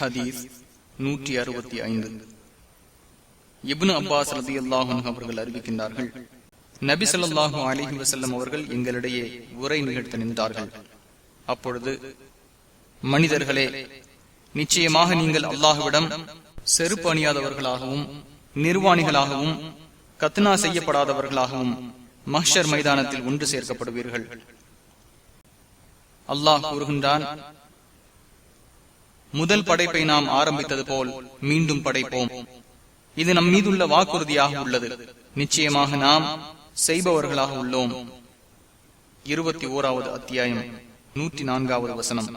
ஹதீஸ் 165. இப்னு அப்பாஸ் ரலியல்லாஹு அன்ஹு அவர்கள் அறிவிக்கின்றார்கள், நபி ஸல்லல்லாஹு அலைஹி வஸல்லம் அவர்கள் எங்களிடையே உரை நிகழ்த்த நின்றார்கள். அப்பொழுது, மனிதர்களே, நிச்சயமாக நீங்கள் அல்லாஹ்விடம் செருப்பு அணியாதவர்களாகவும் நிர்வாணிகளாகவும் கத்னா செய்யப்படாதவர்களாகவும் மஹ்ஷர் மைதானத்தில் ஒன்று சேர்க்கப்படுவீர்கள். அல்லாஹ் கூறுகின்றான், முதல் படைப்பை நாம் ஆரம்பித்தது போல் மீண்டும் படைப்போம். இது நம் மீதுள்ள வாக்குறுதியாக உள்ளது. நிச்சயமாக நாம் செய்பவர்களாக உள்ளோம். 21வது அத்தியாயம் 104வது வசனம்.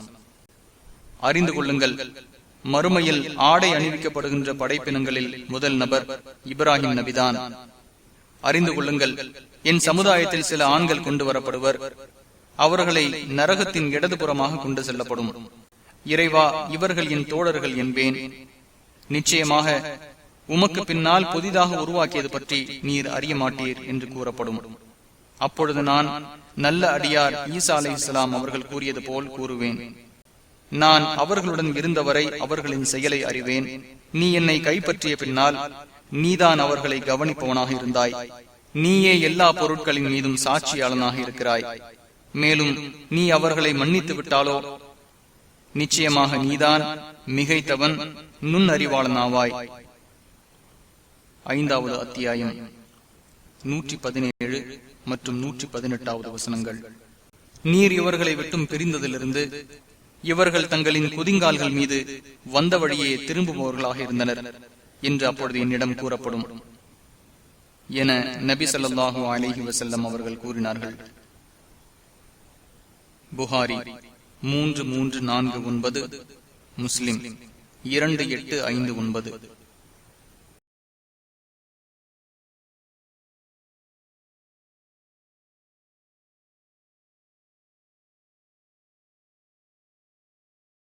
அறிந்து கொள்ளுங்கள், மறுமையில் ஆடை அணிவிக்கப்படுகின்ற படைப்பினங்களில் முதல் நபர் இப்ராஹிம் நபிதான். அறிந்து கொள்ளுங்கள், என் சமுதாயத்தில் சில ஆண்கள் கொண்டு வரப்படுவர். அவர்களை நரகத்தின் இடதுபுறமாக கொண்டு செல்லப்படும். இறைவா, இவர்கள் என் தோழர்கள் என்பேன். நிச்சயமாக உமக்கு பின்னால் புதிதாக உருவாக்கியது பற்றி நீர் அறிய மாட்டீர் என்று கூறப்படும். அப்பொழுது நான் நல்ல அடியார் ஈசா அலைஹிஸ்ஸலாம் அவர்கள் கூறியது போல் கூறுவேன், நான் அவர்களுடன் இருந்தவரை அவர்களின் செயலை அறிவேன். நீ என்னை கைப்பற்றிய பின்னால் நீதான் அவர்களை கவனிப்பவனாக இருந்தாய். நீயே எல்லா பொருட்களின் மீதும் சாட்சியாளனாக இருக்கிறாய். மேலும் நீ அவர்களை மன்னித்து விட்டாலோ நிச்சயமாக நீதான் மிகைத்தவன், நுண்ணறிவாளனாவாய். 5வது அத்தியாயம் 117 மற்றும் 118வது வசனங்கள். நீர் இவர்களை விட்டும் பிரிந்ததிலிருந்து இவர்கள் தங்களின் குதிங்கால்கள் மீது வந்த வழியே திரும்புபவர்களாக இருந்தனர் என்று அப்பொழுது என்னிடம் கூறப்படும் என நபி ஸல்லல்லாஹு அலைஹி வஸல்லம் அவர்கள் கூறினார்கள். புகாரி 3349, முஸ்லிம் 2859.